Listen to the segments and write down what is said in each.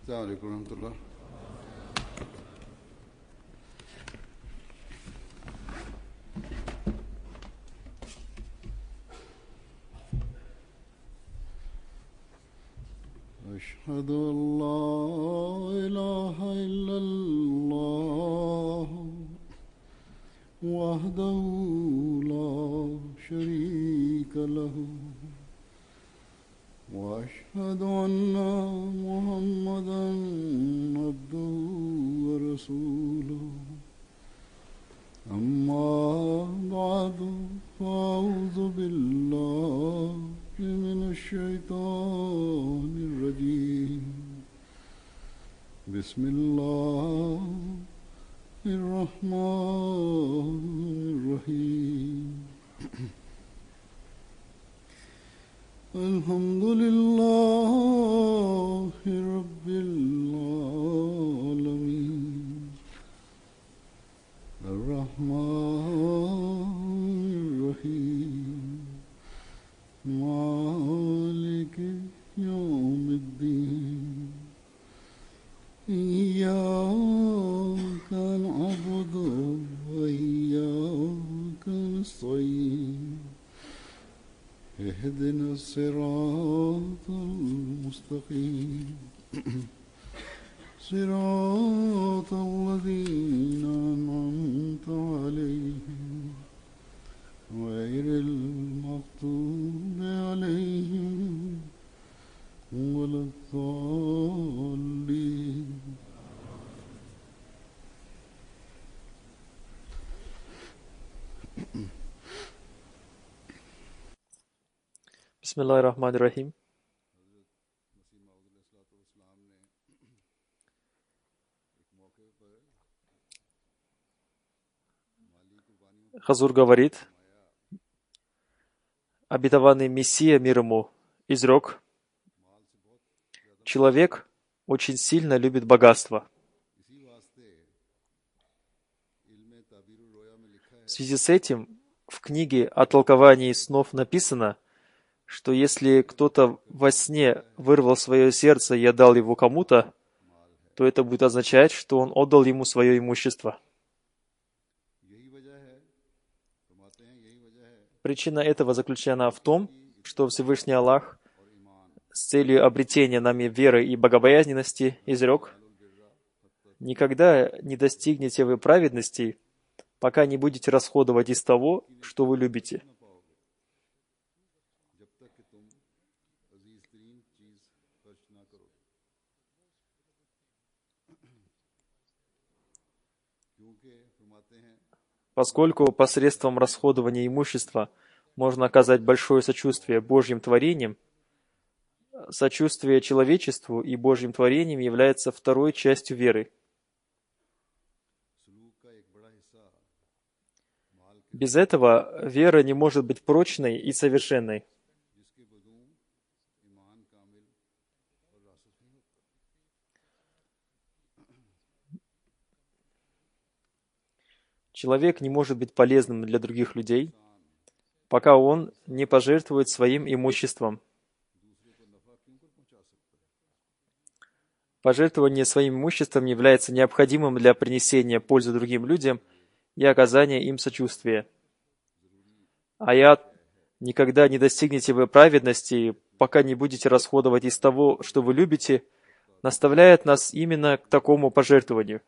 السلام عليكم ورحمة الله. أشهد أن لا إله إلا الله وحده لا شريك له وأشهد أن محمدا عبده ورسوله أما بعد فأعوذ بالله من الشيطان الرجيم بسم الله الرحمن الرحيم الحمد لله رب العالمين الرحمن الرحيم مالك يوم الدين إياك نعبد وإياك نستعين اهدنا الصراط المستقيم صراط الذين أنعمت عليهم غير المغضوب عليهم ولا الضالين. Бисмиллахир-рахманир-рахим. Хазур говорит, обетованный Мессия мир ему изрек: человек очень сильно любит богатство. В связи с этим в книге о толковании снов написано, что если кто-то во сне вырвал свое сердце и отдал его кому-то, то это будет означать, что он отдал ему свое имущество. Причина этого заключена в том, что Всевышний Аллах с целью обретения нами веры и богобоязненности изрек: «Никогда не достигнете вы праведности, пока не будете расходовать из того, что вы любите». Поскольку посредством расходования имущества можно оказать большое сочувствие Божьим творениям, сочувствие человечеству и Божьим творениям является второй частью веры. Без этого вера не может быть прочной и совершенной. Человек не может быть полезным для других людей, пока он не пожертвует своим имуществом. Пожертвование своим имуществом является необходимым для принесения пользы другим людям и оказания им сочувствия. Аят «Никогда не достигнете вы праведности, пока не будете расходовать из того, что вы любите», наставляет нас именно к такому пожертвованию.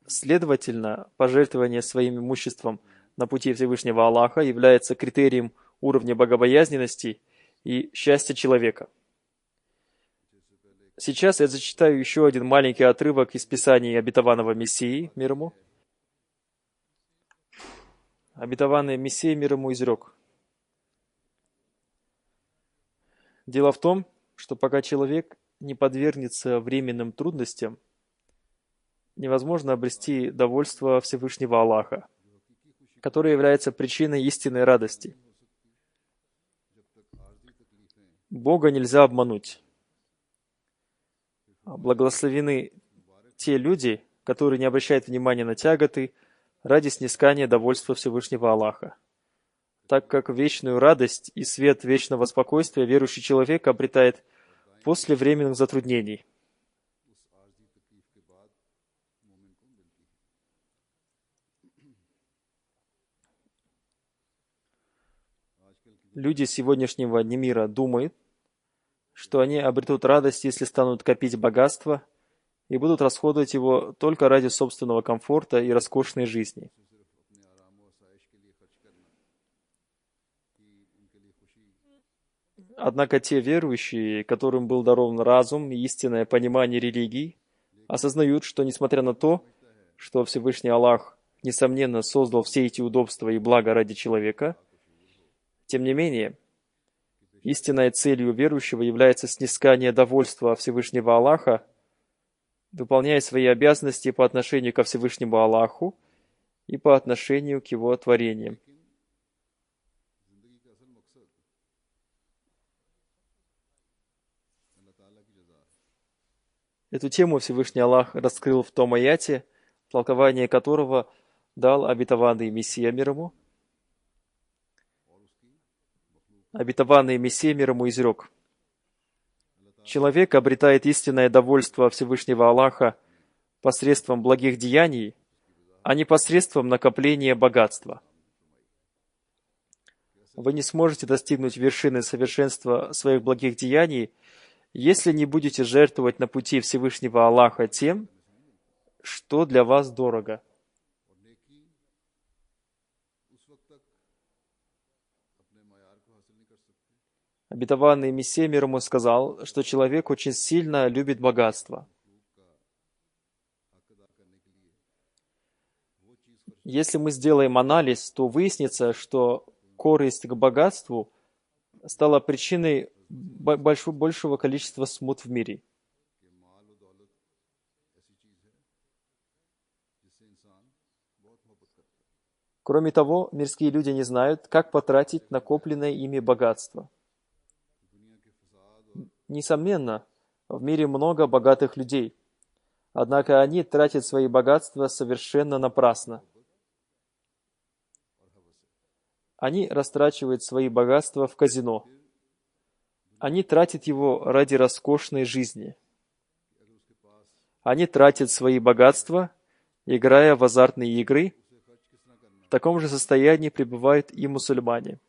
Следовательно, пожертвование своим имуществом на пути Всевышнего Аллаха является критерием уровня богобоязненности и счастья человека. Сейчас я зачитаю еще один маленький отрывок из Писаний обетованного Мессии, мир ему. Обетованный Мессия, мир ему, изрек: «Дело в том, что пока человек не подвергнется временным трудностям, невозможно обрести довольство Всевышнего Аллаха. которое является причиной истинной радости. Бога нельзя обмануть. Благословены те люди, которые не обращают внимания на тяготы ради снискания довольства Всевышнего Аллаха, так как вечную радость и свет вечного спокойствия верующий человек обретает после временных затруднений. Люди сегодняшнего мира думают, что они обретут радость, если станут копить богатство и будут расходовать его только ради собственного комфорта и роскошной жизни. Однако те верующие, которым был дарован разум и истинное понимание религии, осознают, что несмотря на то, что Всевышний Аллах, несомненно, создал все эти удобства и блага ради человека, тем не менее, истинной целью верующего является снискание довольства Всевышнего Аллаха, выполняя свои обязанности по отношению ко Всевышнему Аллаху и по отношению к Его творениям. Эту тему Всевышний Аллах раскрыл в том аяте, толкование которого дал обетованный Мессия мир ему. Обетованный Мессия мир ему изрек: «Человек обретает истинное довольство Всевышнего Аллаха посредством благих деяний, а не посредством накопления богатства. Вы не сможете достигнуть вершины совершенства своих благих деяний, если не будете жертвовать на пути Всевышнего Аллаха тем, что для вас дорого». Обетованный Мессия мир ему сказал, что человек очень сильно любит богатство. Если мы сделаем анализ, то выяснится, что корысть к богатству стала причиной большего количества смут в мире. Кроме того, мирские люди не знают, как потратить накопленное ими богатство. Несомненно, в мире много богатых людей, однако они тратят свои богатства совершенно напрасно. Они растрачивают свои богатства в казино. Они тратят его ради роскошной жизни. Они тратят свои богатства, играя в азартные игры. В таком же состоянии пребывают и мусульмане.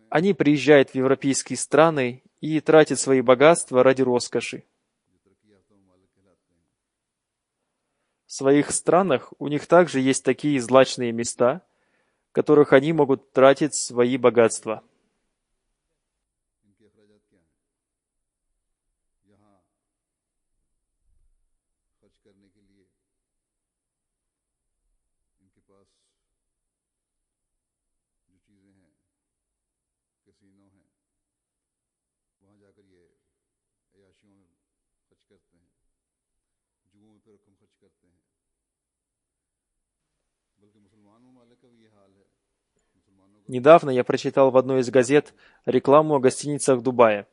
Они приезжают в европейские страны и тратят свои богатства ради роскоши. В своих странах у них также есть такие злачные места, в которых они могут тратить свои богатства. Недавно я прочитал в одной из газет рекламу о гостиницах Дубая.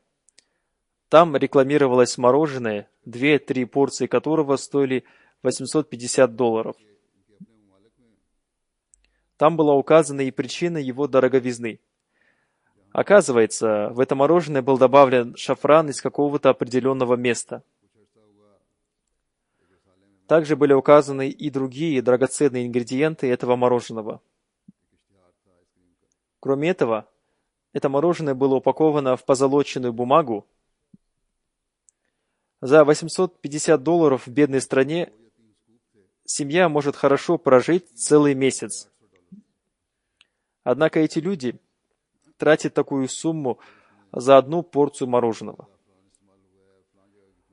Там рекламировалось мороженое, 2-3 порции которого стоили $850. Там была указана и причина его дороговизны. Оказывается, в это мороженое был добавлен шафран из какого-то определенного места. Также были указаны и другие драгоценные ингредиенты этого мороженого. Кроме этого, это мороженое было упаковано в позолоченную бумагу. За $850 в бедной стране семья может хорошо прожить целый месяц. Однако эти люди тратят такую сумму за одну порцию мороженого.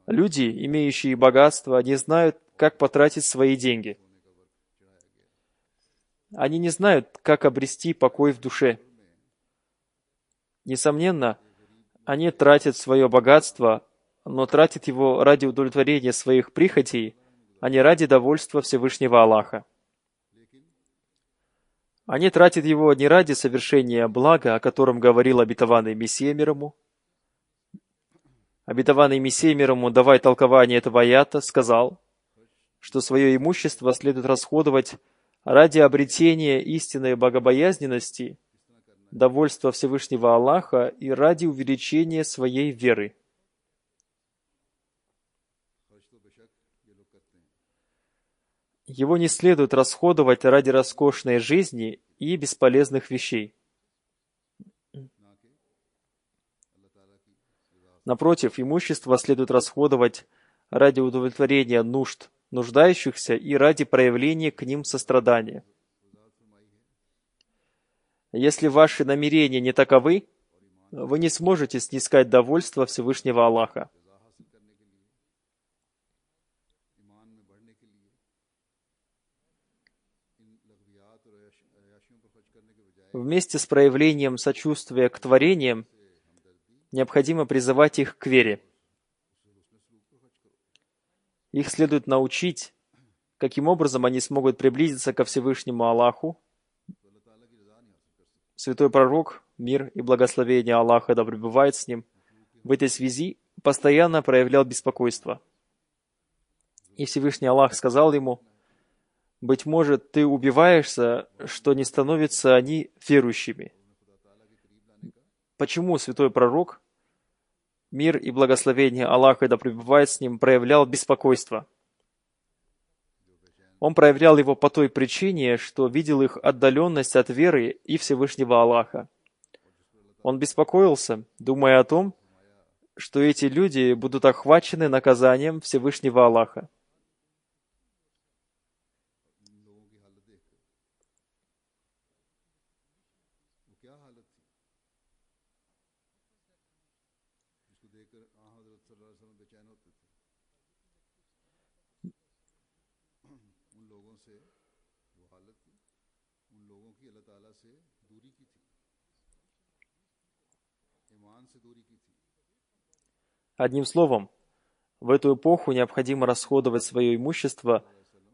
Люди, имеющие богатство, не знают, как потратить свои деньги. Они не знают, как обрести покой в душе. Несомненно, они тратят свое богатство, но тратят его ради удовлетворения своих прихотей, а не ради довольства Всевышнего Аллаха. Они тратят его не ради совершения блага, о котором говорил обетованный Мессия мир ему. Обетованный Мессия мир ему, давая толкование этого аята, сказал, что свое имущество следует расходовать ради обретения истинной богобоязненности, довольства Всевышнего Аллаха и ради увеличения своей веры. Его не следует расходовать ради роскошной жизни и бесполезных вещей. Напротив, имущество следует расходовать ради удовлетворения нужд нуждающихся и ради проявления к ним сострадания. Если ваши намерения не таковы, вы не сможете снискать довольство Всевышнего Аллаха. Вместе с проявлением сочувствия к творениям необходимо призывать их к вере. Их следует научить, каким образом они смогут приблизиться ко Всевышнему Аллаху. Святой Пророк, мир и благословение Аллаха да пребывает с ним, в этой связи постоянно проявлял беспокойство. И Всевышний Аллах сказал ему: «Быть может, ты убиваешься, что не становятся они верующими». Почему святой пророк, мир и благословение Аллаха да пребывает с ним, проявлял беспокойство? Он проявлял его по той причине, что видел их отдаленность от веры и Всевышнего Аллаха. Он беспокоился, думая о том, что эти люди будут охвачены наказанием Всевышнего Аллаха. Одним словом, в эту эпоху необходимо расходовать свое имущество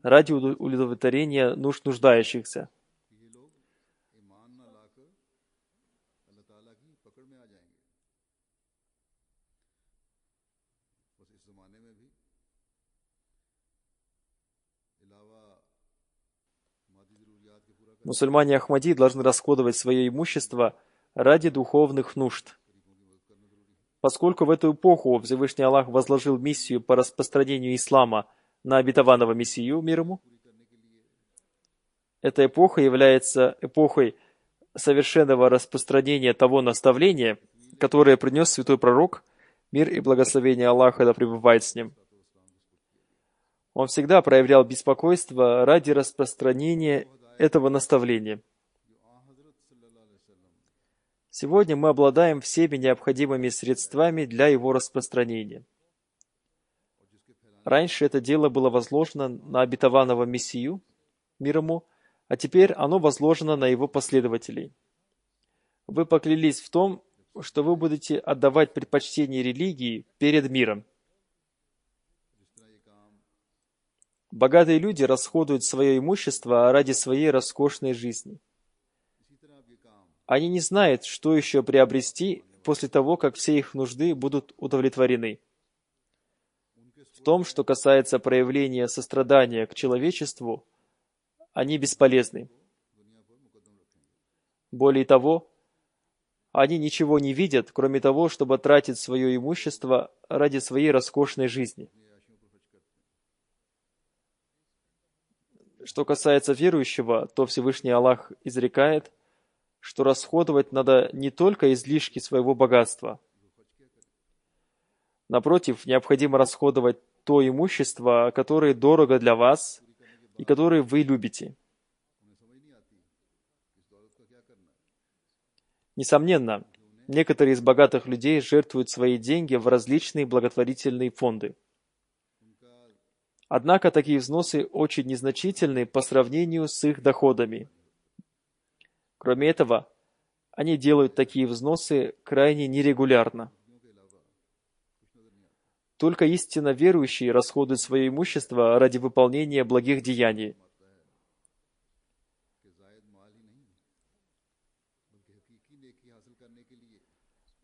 ради удовлетворения нужд нуждающихся. Мусульмане Ахмади должны расходовать свое имущество ради духовных нужд. Поскольку в эту эпоху Всевышний Аллах возложил миссию по распространению ислама на обетованного Мессию, мир ему, эта эпоха является эпохой совершенного распространения того наставления, которое принес святой пророк, мир и благословение Аллаха да пребывает с ним. Он всегда проявлял беспокойство ради распространения этого наставления. Сегодня мы обладаем всеми необходимыми средствами для его распространения. Раньше это дело было возложено на обетованного Мессию, мир ему, а теперь оно возложено на его последователей. Вы поклялись в том, что вы будете отдавать предпочтение религии перед миром. Богатые люди расходуют свое имущество ради своей роскошной жизни. Они не знают, что еще приобрести после того, как все их нужды будут удовлетворены. В том, что касается проявления сострадания к человечеству, они бесполезны. Более того, они ничего не видят, кроме того, чтобы тратить свое имущество ради своей роскошной жизни. Что касается верующего, то Всевышний Аллах изрекает, что расходовать надо не только излишки своего богатства. Напротив, необходимо расходовать то имущество, которое дорого для вас и которое вы любите. Несомненно, некоторые из богатых людей жертвуют свои деньги в различные благотворительные фонды. Однако такие взносы очень незначительны по сравнению с их доходами. Кроме этого, они делают такие взносы крайне нерегулярно. Только истинно верующие расходуют свое имущество ради выполнения благих деяний.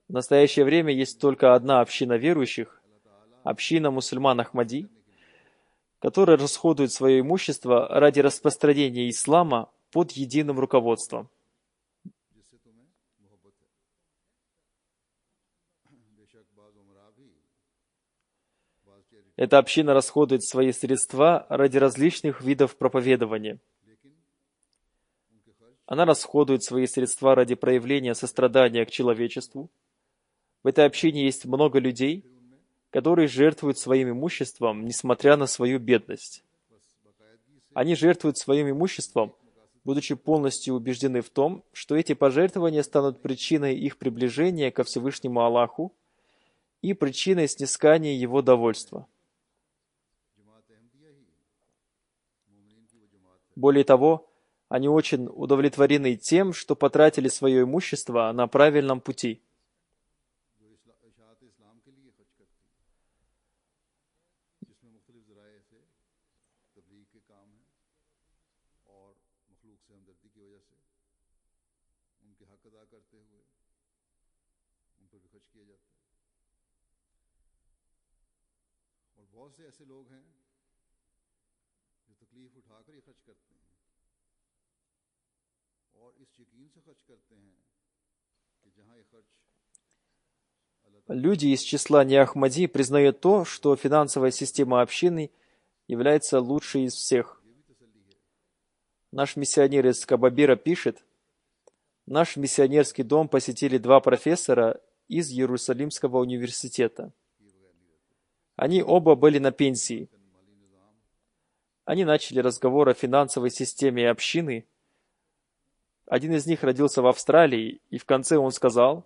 В настоящее время есть только одна община верующих, община мусульман Ахмади, которая расходует свое имущество ради распространения ислама под единым руководством. Эта община расходует свои средства ради различных видов проповедования. Она расходует свои средства ради проявления сострадания к человечеству. В этой общине есть много людей, которые жертвуют своим имуществом, несмотря на свою бедность. Они жертвуют своим имуществом, будучи полностью убеждены в том, что эти пожертвования станут причиной их приближения ко Всевышнему Аллаху и причиной снискания Его довольства. Более того, они очень удовлетворены тем, что потратили свое имущество на правильном пути. Люди из числа неахмади признают то, что финансовая система общины является лучшей из всех. Наш миссионер из Кабабира пишет: «Наш миссионерский дом посетили два профессора из Иерусалимского университета. Они оба были на пенсии. Они начали разговор о финансовой системе общины. Один из них родился в Австралии, и в конце он сказал,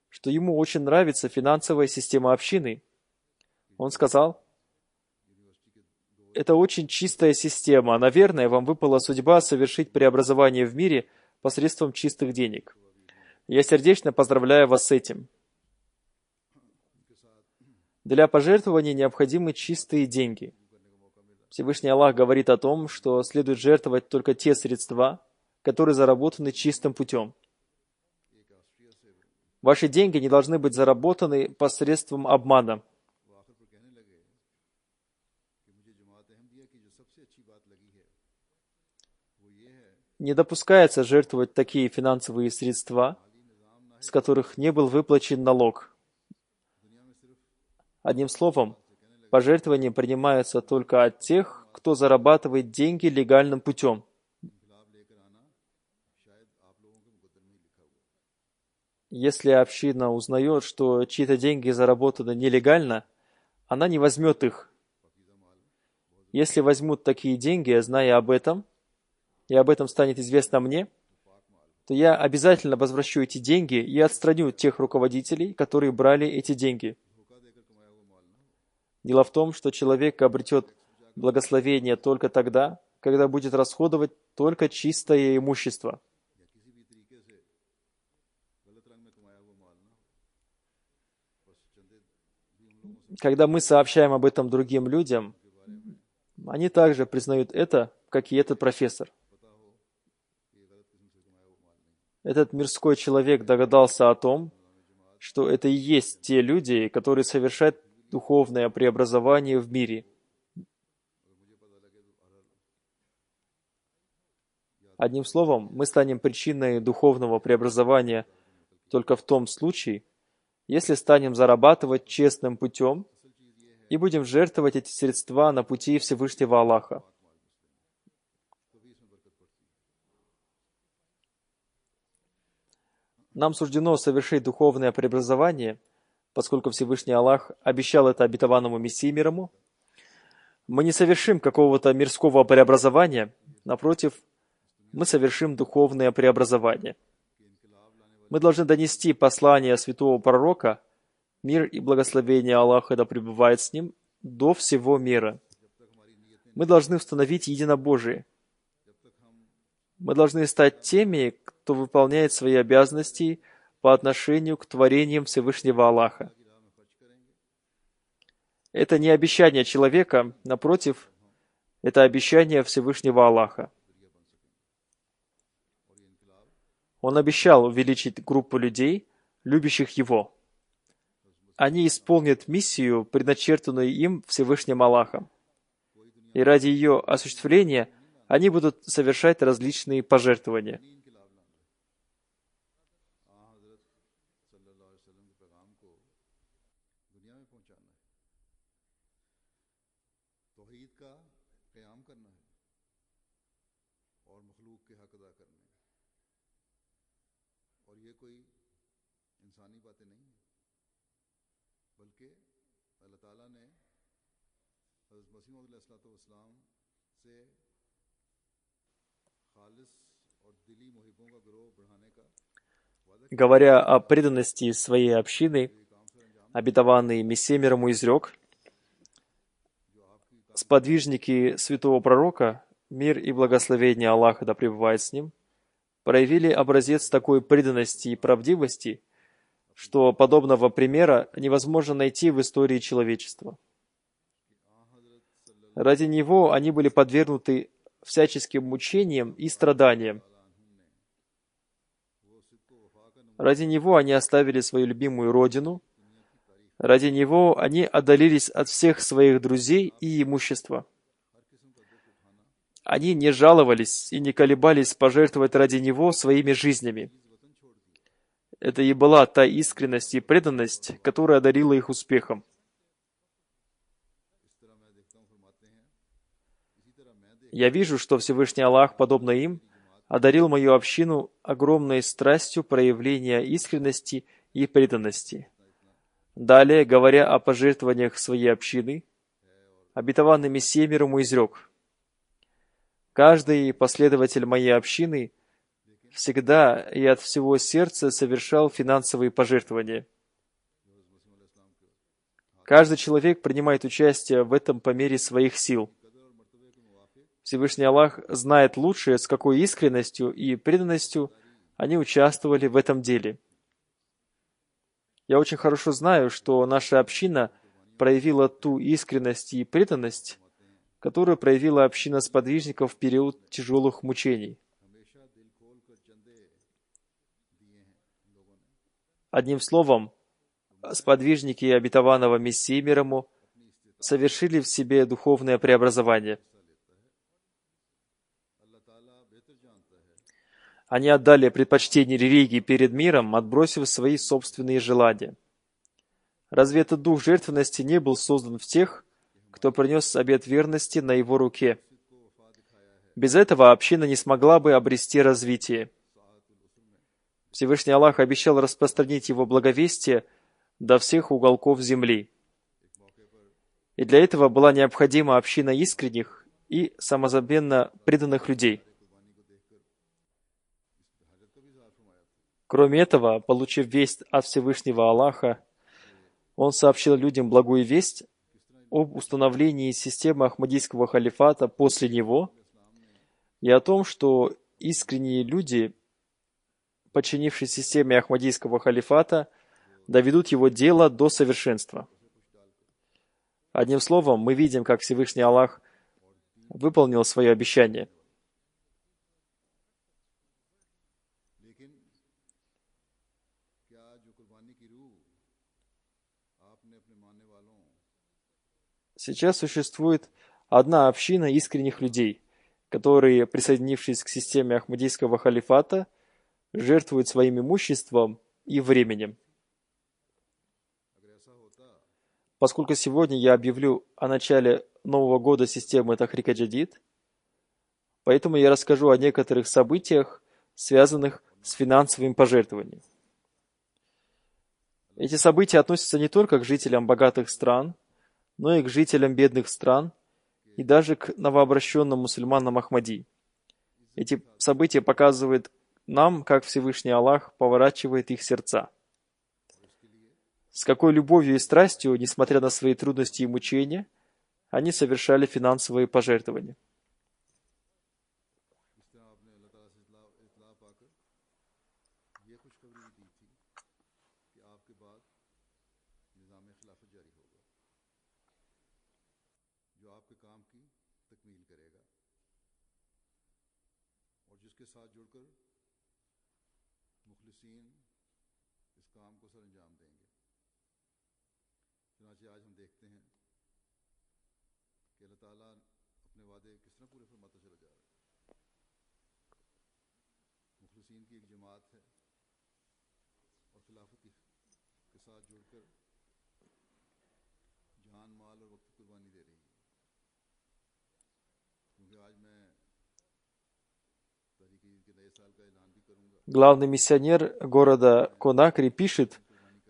что ему очень нравится финансовая система общины. Он сказал: «Это очень чистая система. Наверное, вам выпала судьба совершить преобразование в мире посредством чистых денег. Я сердечно поздравляю вас с этим». Для пожертвования необходимы чистые деньги. Всевышний Аллах говорит о том, что следует жертвовать только те средства, которые заработаны чистым путем. Ваши деньги не должны быть заработаны посредством обмана. Не допускается жертвовать такие финансовые средства, с которых не был выплачен налог. Одним словом, пожертвования принимаются только от тех, кто зарабатывает деньги легальным путем. Если община узнает, что чьи-то деньги заработаны нелегально, она не возьмет их. Если возьмут такие деньги, зная об этом, и об этом станет известно мне, то я обязательно возвращу эти деньги и отстраню тех руководителей, которые брали эти деньги. Дело в том, что человек обретет благословение только тогда, когда будет расходовать только чистое имущество. Когда мы сообщаем об этом другим людям, они также признают это, как и этот профессор. Этот мирской человек догадался о том, что это и есть те люди, которые совершают духовное преобразование в мире. Одним словом, мы станем причиной духовного преобразования только в том случае, если станем зарабатывать честным путем и будем жертвовать эти средства на пути Всевышнего Аллаха. Нам суждено совершить духовное преобразование, поскольку Всевышний Аллах обещал это обетованному Мессии мирому. Мы не совершим какого-то мирского преобразования, напротив, мы совершим духовное преобразование. Мы должны донести послание святого пророка, мир и благословение Аллаха да пребывает с ним, до всего мира. Мы должны установить единобожие. Мы должны стать теми, кто выполняет свои обязанности по отношению к творениям Всевышнего Аллаха. Это не обещание человека, напротив, это обещание Всевышнего Аллаха. Он обещал увеличить группу людей, любящих Его. Они исполнят миссию, предначертанную им Всевышним Аллахом. И ради ее осуществления они будут совершать различные пожертвования. Говоря о преданности своей общины, обетованный Мессия мир ему изрек: сподвижники святого пророка, мир и благословение Аллаха да пребывает с ним, проявили образец такой преданности и правдивости, что подобного примера невозможно найти в истории человечества. Ради него они были подвергнуты всяческим мучениям и страданиям. Ради него они оставили свою любимую родину. Ради него они отдалились от всех своих друзей и имущества. Они не жаловались и не колебались пожертвовать ради него своими жизнями. Это и была та искренность и преданность, которая одарила их успехом. Я вижу, что Всевышний Аллах, подобно им, одарил мою общину огромной страстью проявления искренности и преданности. Далее, говоря о пожертвованиях своей общины, обетованный Мессия мир ему изрек: «Каждый последователь моей общины всегда и от всего сердца совершал финансовые пожертвования. Каждый человек принимает участие в этом по мере своих сил. Всевышний Аллах знает лучше, с какой искренностью и преданностью они участвовали в этом деле. Я очень хорошо знаю, что наша община проявила ту искренность и преданность, которую проявила община сподвижников в период тяжелых мучений. Одним словом, сподвижники обетованного Мессии мир ему совершили в себе духовное преобразование. Они отдали предпочтение религии перед миром, отбросив свои собственные желания. Разве этот дух жертвенности не был создан в тех, кто принес обет верности на его руке? Без этого община не смогла бы обрести развитие. Всевышний Аллах обещал распространить его благовестие до всех уголков земли. И для этого была необходима община искренних и самозабвенно преданных людей. Кроме этого, получив весть от Всевышнего Аллаха, он сообщил людям благую весть об установлении системы Ахмадийского халифата после него и о том, что искренние люди, подчинившись системе Ахмадийского халифата, доведут его дело до совершенства. Одним словом, мы видим, как Всевышний Аллах выполнил свое обещание. Сейчас существует одна община искренних людей, которые, присоединившись к системе Ахмадийского халифата, жертвуют своим имуществом и временем. Поскольку сегодня я объявлю о начале Нового года системы Тахрика Джадид, поэтому я расскажу о некоторых событиях, связанных с финансовым пожертвованием. Эти события относятся не только к жителям богатых стран, но и к жителям бедных стран, и даже к новообращенным мусульманам Ахмади. Эти события показывают нам, как Всевышний Аллах поворачивает их сердца. С какой любовью и страстью, несмотря на свои трудности и мучения, они совершали финансовые пожертвования. मुखलिसीन इस काम को सर अंजाम देंगे। चुनांचे आज हम देखते हैं कि अल्लाह ताला अपने वादे किस तरह पूरे फरमाता चला जा रहा है। मुखलिसीन की एक जमात है और खिलाफत के साथ जुड़कर जान माल और वक्त की कुर्बानी दे रही है। क्योंकि आज मैं तारीख ईद के नए साल का ऐलान भी करूंगा। Главный миссионер города Конакри пишет,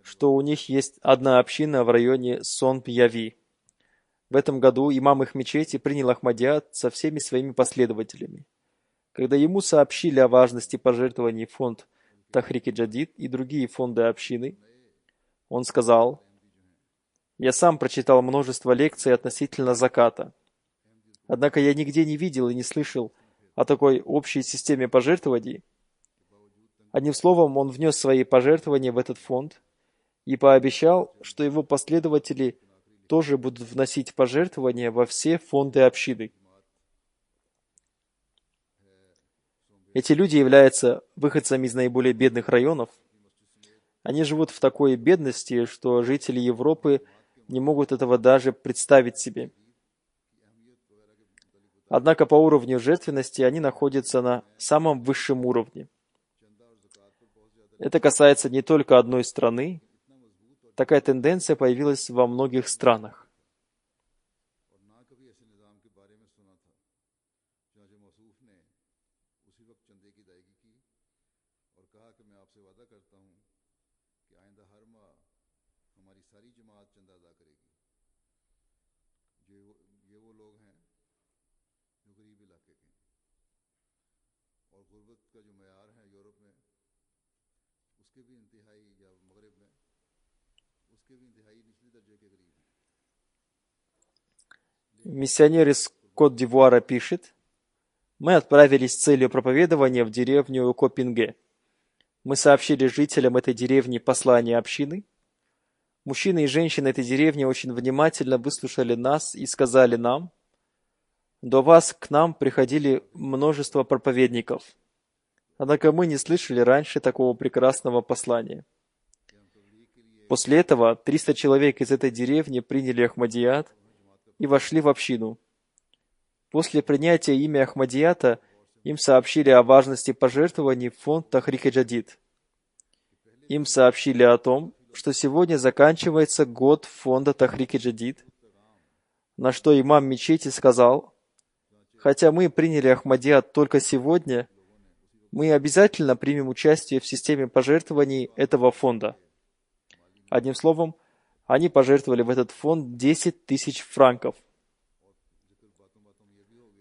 что у них есть одна община в районе Сон-Пьяви. В этом году имам их мечети принял Ахмадиат со всеми своими последователями. Когда ему сообщили о важности пожертвований в фонд Тахрик-и-Джадид и другие фонды общины, он сказал: «Я сам прочитал множество лекций относительно заката. Однако я нигде не видел и не слышал о такой общей системе пожертвований». Одним словом, он внес свои пожертвования в этот фонд и пообещал, что его последователи тоже будут вносить пожертвования во все фонды общины. Эти люди являются выходцами из наиболее бедных районов. Они живут в такой бедности, что жители Европы не могут этого даже представить себе. Однако по уровню жертвенности они находятся на самом высшем уровне. Это касается не только одной страны. Такая тенденция появилась во многих странах. Миссионер из Кот-д'Ивуара пишет: «Мы отправились с целью проповедования в деревню Копинге. Мы сообщили жителям этой деревни послание общины. Мужчины и женщины этой деревни очень внимательно выслушали нас и сказали нам: до вас к нам приходили множество проповедников. Однако мы не слышали раньше такого прекрасного послания». После этого 300 человек из этой деревни приняли Ахмадият и вошли в общину. После принятия ими Ахмадията им сообщили о важности пожертвований в фонд Тахрик-и-Джадид. Им сообщили о том, что сегодня заканчивается год фонда Тахрик-и-Джадид, на что имам мечети сказал: «Хотя мы приняли Ахмадият только сегодня, мы обязательно примем участие в системе пожертвований этого фонда». Одним словом, они пожертвовали в этот фонд 10 тысяч франков.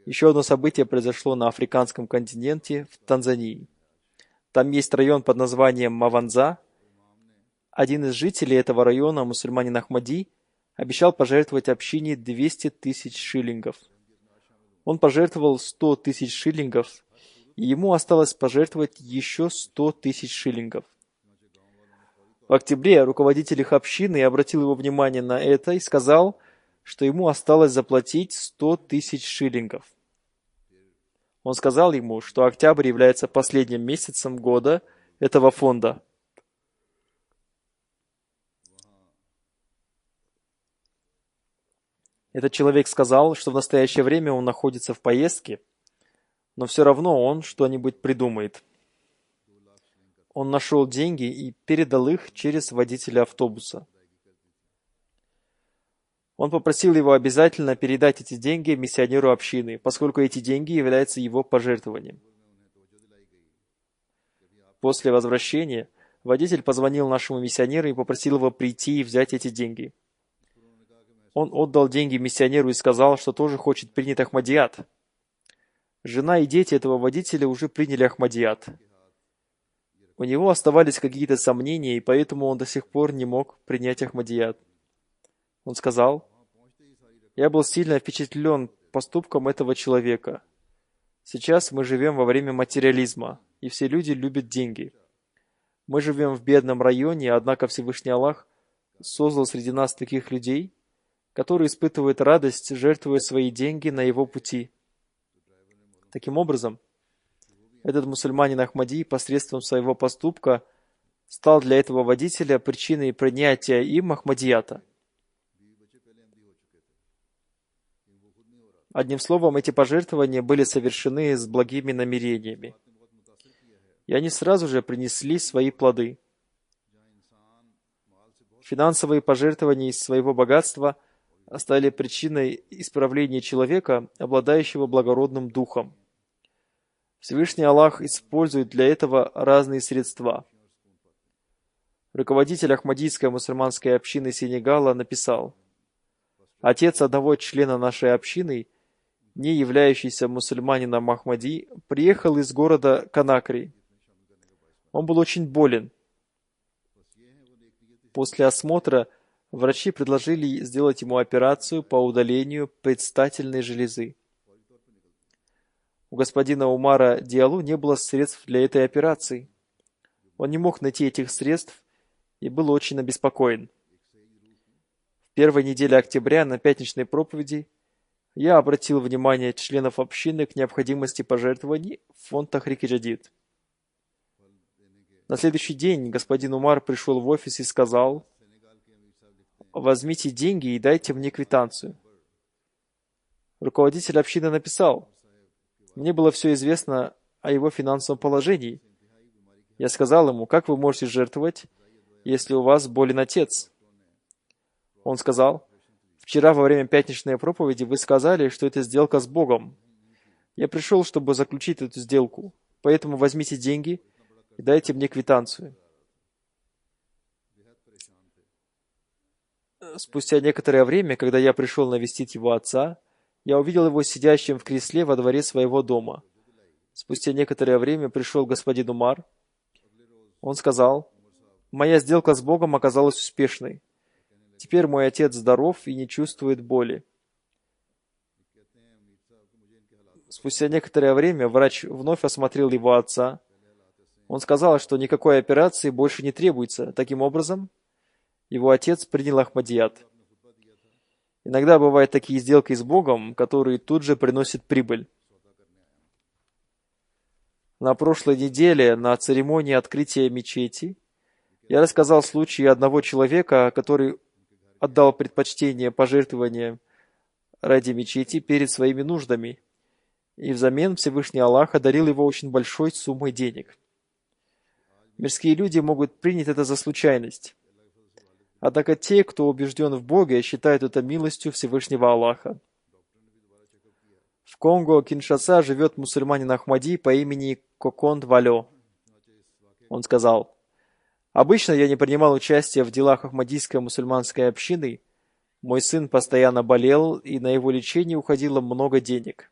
Еще одно событие произошло на африканском континенте, в Танзании. Там есть район под названием Маванза. Один из жителей этого района, мусульманин Ахмади, обещал пожертвовать общине 200 тысяч шиллингов. Он пожертвовал 100 тысяч шиллингов, и ему осталось пожертвовать еще 100 тысяч шиллингов. В октябре руководитель их общины обратил его внимание на это и сказал, что ему осталось заплатить 100 тысяч шиллингов. Он сказал ему, что октябрь является последним месяцем года этого фонда. Этот человек сказал, что в настоящее время он находится в поездке, но все равно он что-нибудь придумает. Он нашел деньги и передал их через водителя автобуса. Он попросил его обязательно передать эти деньги миссионеру общины, поскольку эти деньги являются его пожертвованием. После возвращения водитель позвонил нашему миссионеру и попросил его прийти и взять эти деньги. Он отдал деньги миссионеру и сказал, что тоже хочет принять Ахмадият. Жена и дети этого водителя уже приняли Ахмадият. У него оставались какие-то сомнения, и поэтому он до сих пор не мог принять Ахмадият. Он сказал: «Я был сильно впечатлен поступком этого человека. Сейчас мы живем во время материализма, и все люди любят деньги. Мы живем в бедном районе, однако Всевышний Аллах создал среди нас таких людей, которые испытывают радость, жертвуя свои деньги на его пути». Таким образом, этот мусульманин Ахмади посредством своего поступка стал для этого водителя причиной принятия им Ахмадията. Одним словом, эти пожертвования были совершены с благими намерениями, и они сразу же принесли свои плоды. Финансовые пожертвования из своего богатства стали причиной исправления человека, обладающего благородным духом. Всевышний Аллах использует для этого разные средства. Руководитель Ахмадийской мусульманской общины Сенегала написал: «Отец одного члена нашей общины, не являющийся мусульманином Ахмади, приехал из города Конакри. Он был очень болен. После осмотра врачи предложили сделать ему операцию по удалению предстательной железы. У господина Умара Диалу не было средств для этой операции. Он не мог найти этих средств и был очень обеспокоен. В первой неделе октября на пятничной проповеди я обратил внимание членов общины к необходимости пожертвований в фонд Тахрик Джадид. На следующий день господин Умар пришел в офис и сказал: «Возьмите деньги и дайте мне квитанцию». Руководитель общины написал: «Мне было все известно о его финансовом положении. Я сказал ему: как вы можете жертвовать, если у вас болен отец?» Он сказал: «Вчера во время пятничной проповеди вы сказали, что это сделка с Богом. Я пришел, чтобы заключить эту сделку, поэтому возьмите деньги и дайте мне квитанцию». Спустя некоторое время, когда я пришел навестить его отца, я увидел его сидящим в кресле во дворе своего дома. Спустя некоторое время пришел господин Умар. Он сказал: «Моя сделка с Богом оказалась успешной. Теперь мой отец здоров и не чувствует боли». Спустя некоторое время врач вновь осмотрел его отца. Он сказал, что никакой операции больше не требуется. Таким образом, его отец принял Ахмадият. Иногда бывают такие сделки с Богом, которые тут же приносят прибыль. На прошлой неделе на церемонии открытия мечети я рассказал случай одного человека, который отдал предпочтение пожертвованиям ради мечети перед своими нуждами, и взамен Всевышний Аллах одарил его очень большой суммой денег. Мирские люди могут принять это за случайность. Однако те, кто убежден в Боге, считают это милостью Всевышнего Аллаха. В Конго, Киншаса, живет мусульманин Ахмади по имени Коконд Валё. Он сказал: «Обычно я не принимал участия в делах Ахмадийской мусульманской общины. Мой сын постоянно болел, и на его лечение уходило много денег.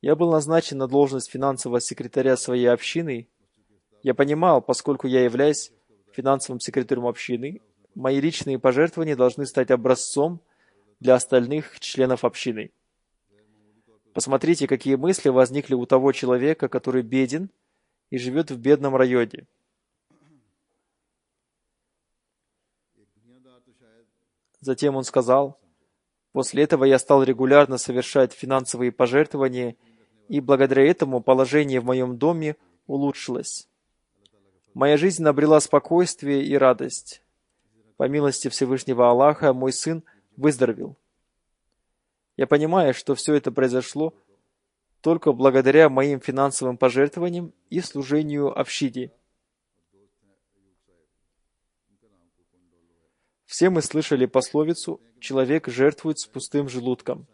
Я был назначен на должность финансового секретаря своей общины. Я понимал, поскольку я являюсь финансовым секретарем общины, мои личные пожертвования должны стать образцом для остальных членов общины. Посмотрите, какие мысли возникли у того человека, который беден и живет в бедном районе». Затем он сказал: «После этого я стал регулярно совершать финансовые пожертвования, и благодаря этому положение в моем доме улучшилось. Моя жизнь обрела спокойствие и радость. По милости Всевышнего Аллаха мой сын выздоровел. Я понимаю, что все это произошло только благодаря моим финансовым пожертвованиям и служению общине». Все мы слышали пословицу «человек жертвует с пустым желудком».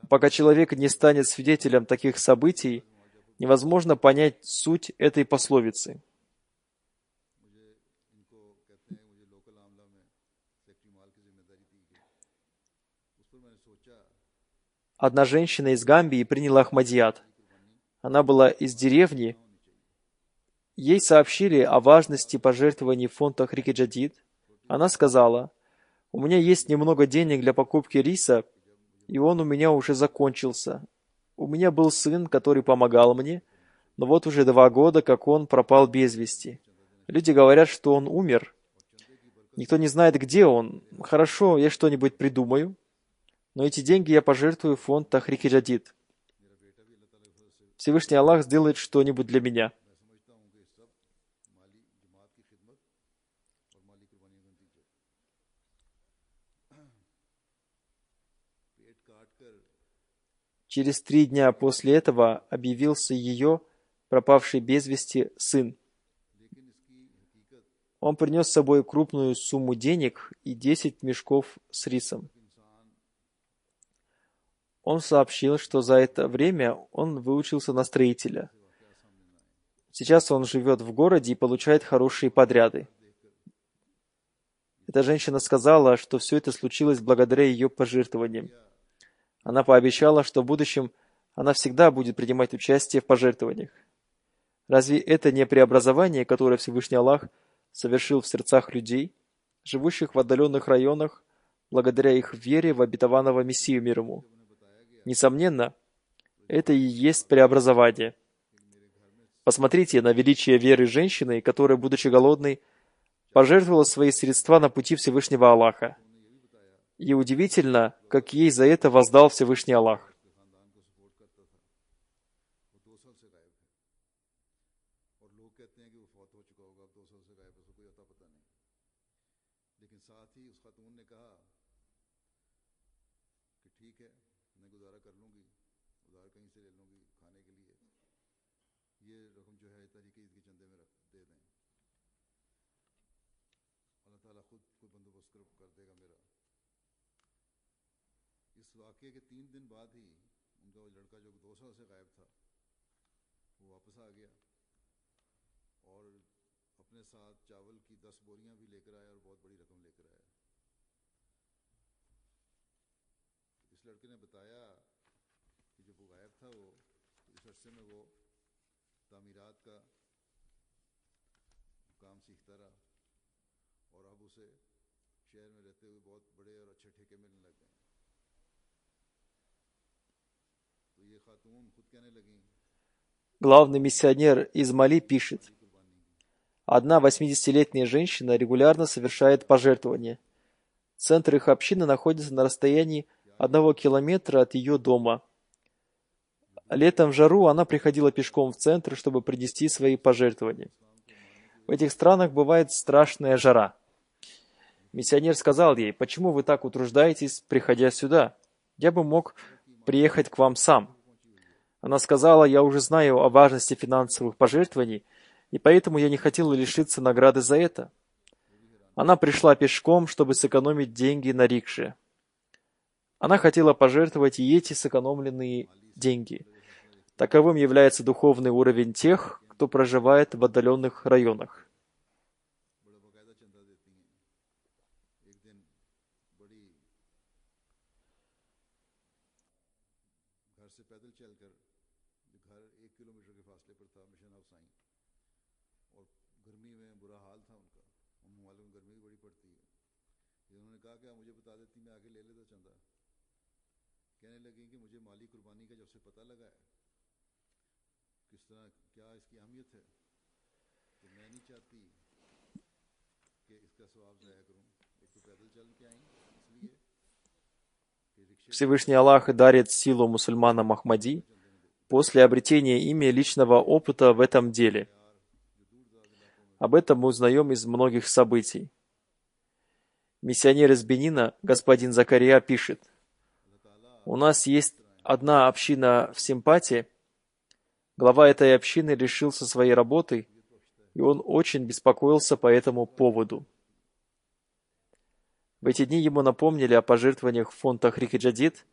Пока человек не станет свидетелем таких событий, невозможно понять суть этой пословицы. Одна женщина из Гамбии приняла Ахмадият. Она была из деревни. Ей сообщили о важности пожертвований в фонд Тахрик Джадид. Она сказала: «У меня есть немного денег для покупки риса, и он у меня уже закончился. У меня был сын, который помогал мне, но вот уже 2 года, как он пропал без вести. Люди говорят, что он умер. Никто не знает, где он. Хорошо, я что-нибудь придумаю, но эти деньги я пожертвую в фонд Тахрик Джадид. Всевышний Аллах сделает что-нибудь для меня». Через 3 дня после этого объявился ее пропавший без вести сын. Он принес с собой крупную сумму денег и 10 мешков с рисом. Он сообщил, что за это время он выучился на строителя. Сейчас он живет в городе и получает хорошие подряды. Эта женщина сказала, что все это случилось благодаря ее пожертвованиям. Она пообещала, что в будущем она всегда будет принимать участие в пожертвованиях. Разве это не преобразование, которое Всевышний Аллах совершил в сердцах людей, живущих в отдаленных районах, благодаря их вере в обетованного Мессию мир ему? Несомненно, это и есть преобразование. Посмотрите на величие веры женщины, которая, будучи голодной, пожертвовала свои средства на пути Всевышнего Аллаха. И удивительно, как ей за это воздал Всевышний Аллах. Главный миссионер из Мали пишет: одна 80-летняя женщина регулярно совершает пожертвования. Центр их общины находится на расстоянии 1 километра от ее дома. Летом в жару она приходила пешком в центр, чтобы принести свои пожертвования. В этих странах бывает страшная жара. Миссионер сказал ей: почему вы так утруждаетесь, приходя сюда? Я бы мог приехать к вам сам. Она сказала: я уже знаю о важности финансовых пожертвований, и поэтому я не хотела лишиться награды за это. Она пришла пешком, чтобы сэкономить деньги на рикше. Она хотела пожертвовать и эти сэкономленные деньги. Таковым является духовный уровень тех, кто проживает в отдаленных районах. Всевышний Аллах дарит силу мусульманам Ахмади после обретения ими личного опыта в этом деле. Об этом мы узнаем из многих событий. Миссионер из Бенина, господин Закария, пишет: у нас есть одна община в Симпате. Глава этой общины лишился своей работы, и он очень беспокоился по этому поводу. В эти дни ему напомнили о пожертвованиях в фонд Тахрик Джадид.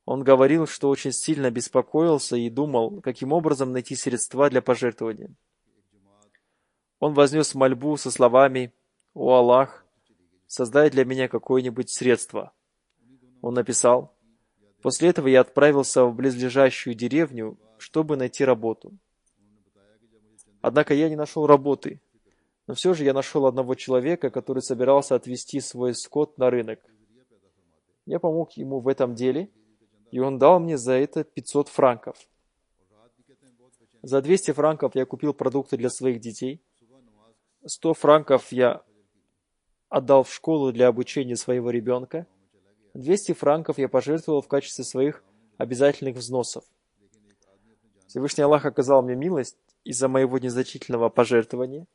Он говорил, что очень сильно беспокоился и думал, каким образом найти средства для пожертвования. Он вознес мольбу со словами: «О Аллах, создай для меня какое-нибудь средство». Он написал: «После этого я отправился в близлежащую деревню, чтобы найти работу. Однако я не нашел работы, но все же я нашел одного человека, который собирался отвезти свой скот на рынок. Я помог ему в этом деле, и он дал мне за это 500 франков. За 200 франков я купил продукты для своих детей, 100 франков я отдал в школу для обучения своего ребенка, 200 франков я пожертвовал в качестве своих обязательных взносов. Всевышний Аллах оказал мне милость из-за моего незначительного пожертвования,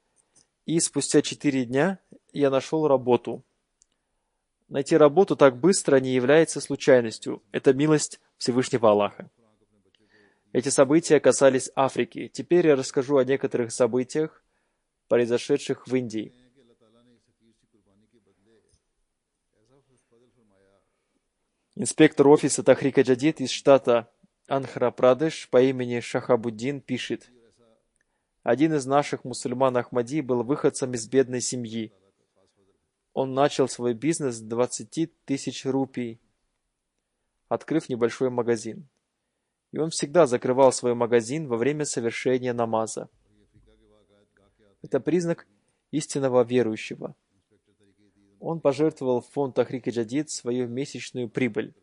и спустя 4 дня я нашел работу. Найти работу так быстро не является случайностью. Это милость Всевышнего Аллаха. Эти события касались Африки. Теперь я расскажу о некоторых событиях, произошедших в Индии. Инспектор офиса Тахрика Джадид из штата Андхра-Прадеш по имени Шахабуддин пишет: один из наших мусульман Ахмади был выходцем из бедной семьи. Он начал свой бизнес с 20 тысяч рупий, открыв небольшой магазин. И он всегда закрывал свой магазин во время совершения намаза. Это признак истинного верующего. Он пожертвовал в фонд Тахрик Джадид свою месячную прибыль.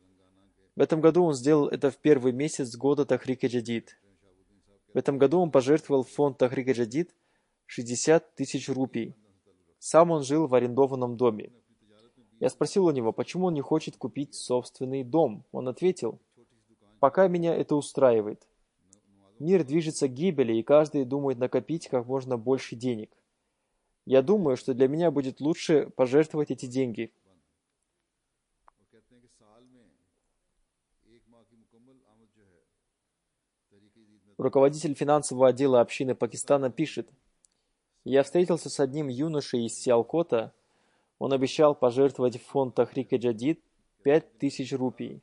В этом году он сделал это в первый месяц года Тахрик Джадид. В этом году он пожертвовал в фонд Тахрик Джадид 60 тысяч рупий. Сам он жил в арендованном доме. Я спросил у него, почему он не хочет купить собственный дом. Он ответил: «Пока меня это устраивает. Мир движется к гибели, и каждый думает накопить как можно больше денег. Я думаю, что для меня будет лучше пожертвовать эти деньги». Руководитель финансового отдела общины Пакистана пишет: «Я встретился с одним юношей из Сиалкота. Он обещал пожертвовать в фонд Тахрик Джадид 5000 рупий.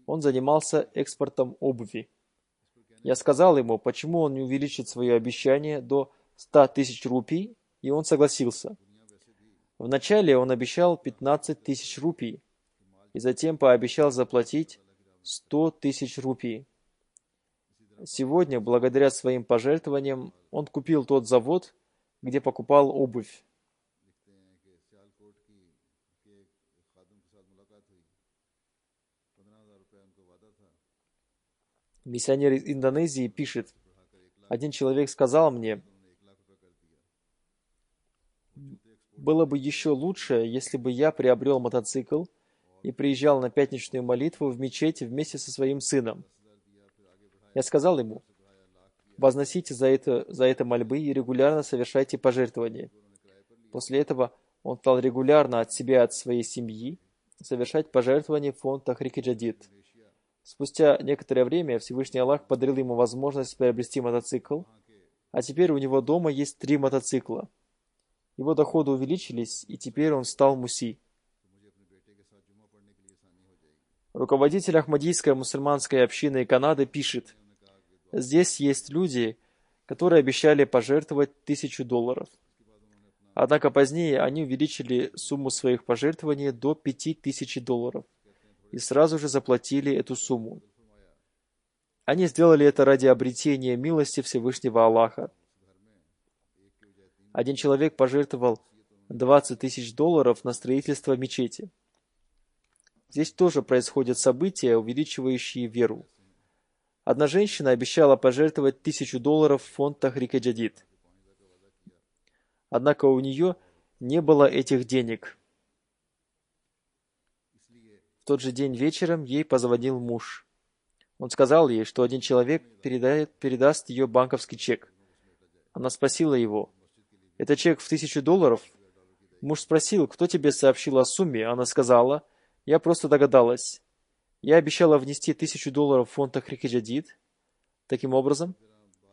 Он занимался экспортом обуви. Я сказал ему, почему он не увеличит свое обещание до 100 тысяч рупий, и он согласился. Вначале он обещал 15 тысяч рупий, и затем пообещал заплатить 100 тысяч рупий. Сегодня, благодаря своим пожертвованиям, он купил тот завод, где покупал обувь. Миссионер из Индонезии пишет: один человек сказал мне, было бы еще лучше, если бы я приобрел мотоцикл и приезжал на пятничную молитву в мечеть вместе со своим сыном. Я сказал ему: возносите за это мольбы и регулярно совершайте пожертвования. После этого он стал регулярно от себя и от своей семьи совершать пожертвования в фонд Тахрик Джадид. Спустя некоторое время Всевышний Аллах подарил ему возможность приобрести мотоцикл, а теперь у него дома есть 3 мотоцикла. Его доходы увеличились, и теперь он стал муси. Руководитель Ахмадийской мусульманской общины Канады пишет: здесь есть люди, которые обещали пожертвовать $1000. Однако позднее они увеличили сумму своих пожертвований до $5000 и сразу же заплатили эту сумму. Они сделали это ради обретения милости Всевышнего Аллаха. Один человек пожертвовал $20 000 на строительство мечети. Здесь тоже происходят события, увеличивающие веру. Одна женщина обещала пожертвовать $1000 в фонд Тахрик Джадид. Однако у нее не было этих денег. В тот же день вечером ей позвонил муж. Он сказал ей, что один человек передаст ее банковский чек. Она спросила его: «Это чек в $1000?» Муж спросил: «Кто тебе сообщил о сумме?» Она сказала: «Я просто догадалась. Я обещала внести $1000 в фонд Тахрик Джадид». Таким образом,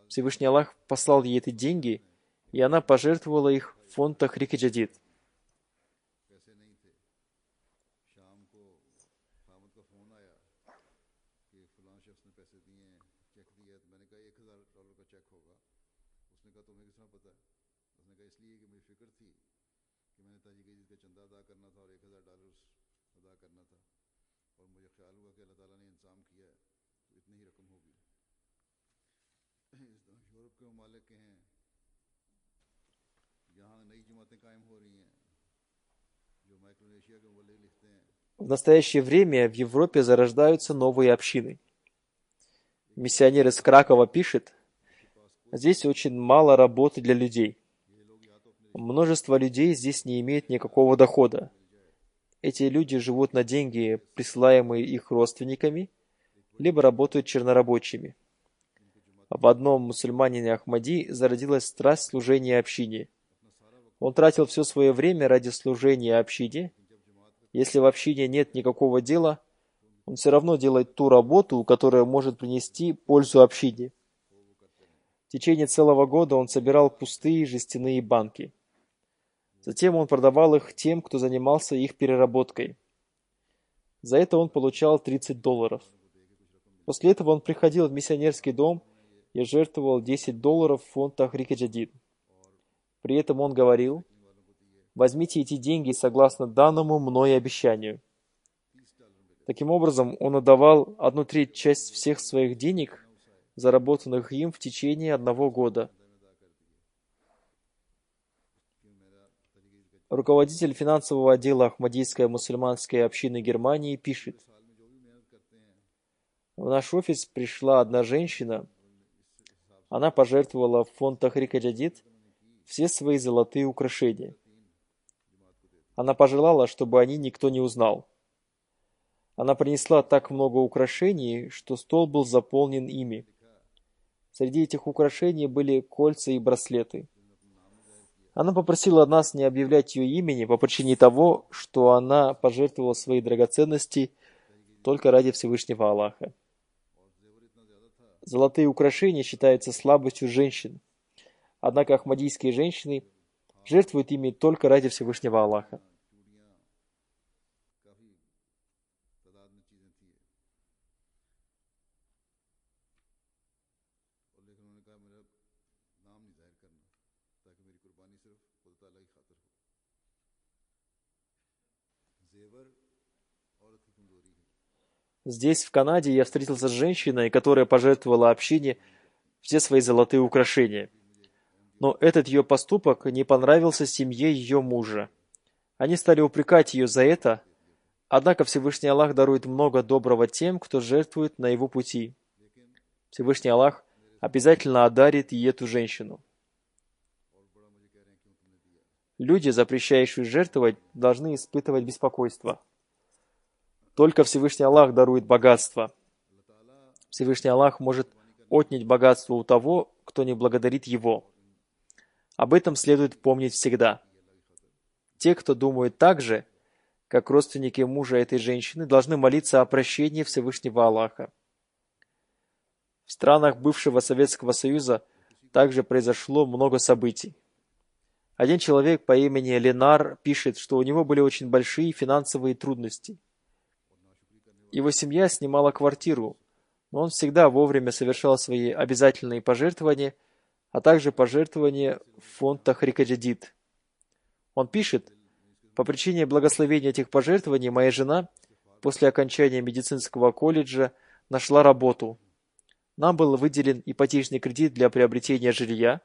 Всевышний Аллах послал ей эти деньги, и она пожертвовала их в фонд Тахрик Джадид. В настоящее время в Европе зарождаются новые общины. Миссионер из Кракова пишет: здесь очень мало работы для людей. Множество людей здесь не имеет никакого дохода. Эти люди живут на деньги, присылаемые их родственниками, либо работают чернорабочими. В одном мусульманине Ахмади зародилась страсть служения общине. Он тратил все свое время ради служения общине. Если в общине нет никакого дела, он все равно делает ту работу, которая может принести пользу общине. В течение целого года он собирал пустые жестяные банки. Затем он продавал их тем, кто занимался их переработкой. За это он получал $30. После этого он приходил в миссионерский дом и жертвовал $10 в фонд Тахрик Джадид. При этом он говорил: «Возьмите эти деньги согласно данному мной обещанию». Таким образом, он отдавал 1/3 часть всех своих денег, заработанных им в течение 1 года. Руководитель финансового отдела Ахмадийской мусульманской общины Германии пишет: «В наш офис пришла одна женщина. Она пожертвовала в фонд Тахрик Джадид все свои золотые украшения. Она пожелала, чтобы о них никто не узнал. Она принесла так много украшений, что стол был заполнен ими. Среди этих украшений были кольца и браслеты. Она попросила нас не объявлять ее имени по причине того, что она пожертвовала свои драгоценности только ради Всевышнего Аллаха. Золотые украшения считаются слабостью женщин, однако ахмадийские женщины жертвуют ими только ради Всевышнего Аллаха». Здесь, в Канаде, я встретился с женщиной, которая пожертвовала общине все свои золотые украшения. Но этот ее поступок не понравился семье ее мужа. Они стали упрекать ее за это, однако Всевышний Аллах дарует много доброго тем, кто жертвует на его пути. Всевышний Аллах обязательно одарит и эту женщину. Люди, запрещающие жертвовать, должны испытывать беспокойство. Только Всевышний Аллах дарует богатство. Всевышний Аллах может отнять богатство у того, кто не благодарит Его. Об этом следует помнить всегда. Те, кто думают так же, как родственники мужа этой женщины, должны молиться о прощении Всевышнего Аллаха. В странах бывшего Советского Союза также произошло много событий. Один человек по имени Ленар пишет, что у него были очень большие финансовые трудности. Его семья снимала квартиру, но он всегда вовремя совершал свои обязательные пожертвования, а также пожертвования в фонд Тахрик Джадид. Он пишет: «По причине благословения этих пожертвований моя жена после окончания медицинского колледжа нашла работу. Нам был выделен ипотечный кредит для приобретения жилья,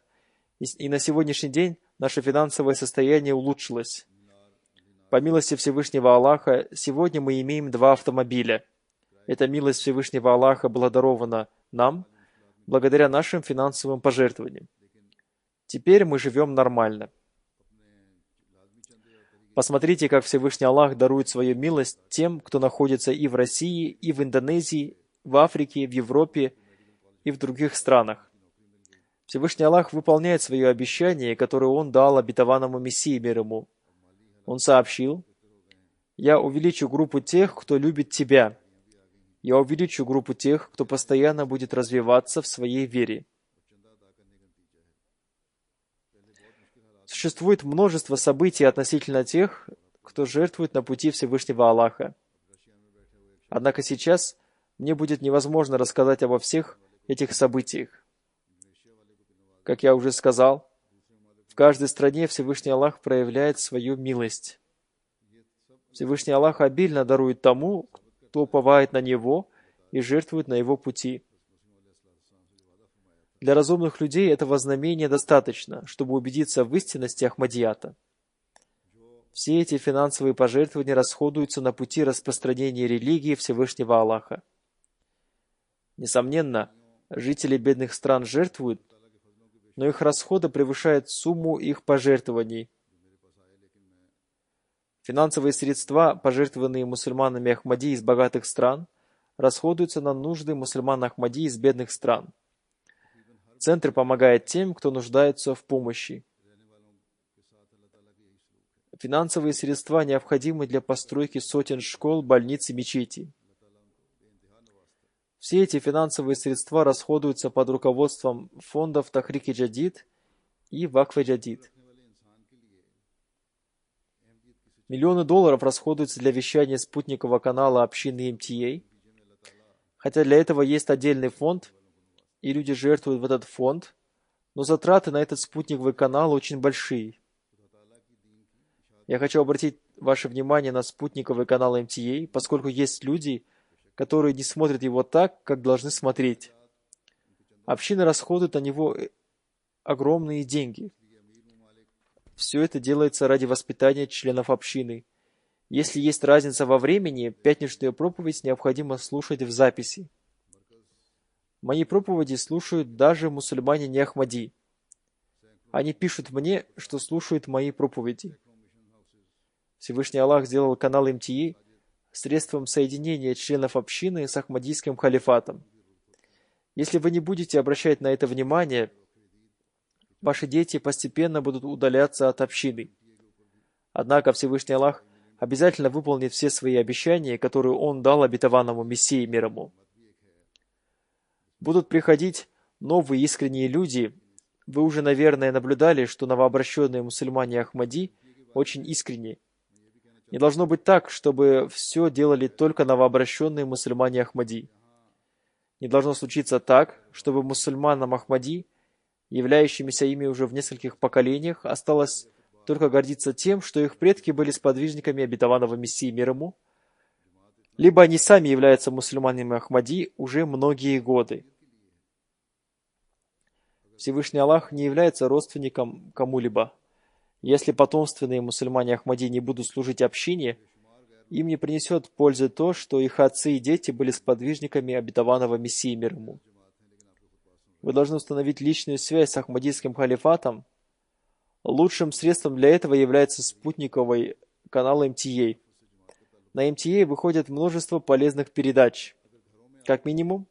и на сегодняшний день наше финансовое состояние улучшилось. По милости Всевышнего Аллаха, сегодня мы имеем 2 автомобиля. Эта милость Всевышнего Аллаха была дарована нам благодаря нашим финансовым пожертвованиям. Теперь мы живем нормально». Посмотрите, как Всевышний Аллах дарует свою милость тем, кто находится и в России, и в Индонезии, в Африке, в Европе и в других странах. Всевышний Аллах выполняет свое обещание, которое Он дал обетованному Мессии мир ему. Он сообщил: «Я увеличу группу тех, кто любит тебя. Я увеличу группу тех, кто постоянно будет развиваться в своей вере». Существует множество событий относительно тех, кто жертвует на пути Всевышнего Аллаха. Однако сейчас мне будет невозможно рассказать обо всех этих событиях. Как я уже сказал, в каждой стране Всевышний Аллах проявляет свою милость. Всевышний Аллах обильно дарует тому, кто уповает на Него и жертвует на Его пути. Для разумных людей этого знамения достаточно, чтобы убедиться в истинности Ахмадията. Все эти финансовые пожертвования расходуются на пути распространения религии Всевышнего Аллаха. Несомненно, жители бедных стран жертвуют, но их расходы превышают сумму их пожертвований. Финансовые средства, пожертвованные мусульманами Ахмади из богатых стран, расходуются на нужды мусульман Ахмади из бедных стран. Центр помогает тем, кто нуждается в помощи. Финансовые средства необходимы для постройки сотен школ, больниц и мечетей. Все эти финансовые средства расходуются под руководством фондов Тахрик-и-Джадид и Вакф-и-Джадид. Миллионы долларов расходуются для вещания спутникового канала общины МТА, хотя для этого есть отдельный фонд, и люди жертвуют в этот фонд, но затраты на этот спутниковый канал очень большие. Я хочу обратить ваше внимание на спутниковый канал МТА, поскольку есть люди, которые не смотрят его так, как должны смотреть. Община расходует на него огромные деньги. Все это делается ради воспитания членов общины. Если есть разница во времени, пятничную проповедь необходимо слушать в записи. Мои проповеди слушают даже мусульмане не Ахмади. Они пишут мне, что слушают мои проповеди. Всевышний Аллах сделал канал МТА средством соединения членов общины с Ахмадийским халифатом. Если вы не будете обращать на это внимание, ваши дети постепенно будут удаляться от общины. Однако Всевышний Аллах обязательно выполнит все свои обещания, которые Он дал обетованному Мессии мир ему. Будут приходить новые искренние люди. Вы уже, наверное, наблюдали, что новообращенные мусульмане Ахмади очень искренни. Не должно быть так, чтобы все делали только новообращенные мусульмане Ахмади. Не должно случиться так, чтобы мусульманам Ахмади, являющимися ими уже в нескольких поколениях, осталось только гордиться тем, что их предки были сподвижниками обетованного Мессии мир ему, либо они сами являются мусульманами Ахмади уже многие годы. Всевышний Аллах не является родственником кому-либо. Если потомственные мусульмане Ахмади не будут служить общине, им не принесет пользы то, что их отцы и дети были сподвижниками обетованного Мессии мир ему. Вы должны установить личную связь с Ахмадийским халифатом. Лучшим средством для этого является спутниковый канал МТА. На МТА выходит множество полезных передач. Как минимум,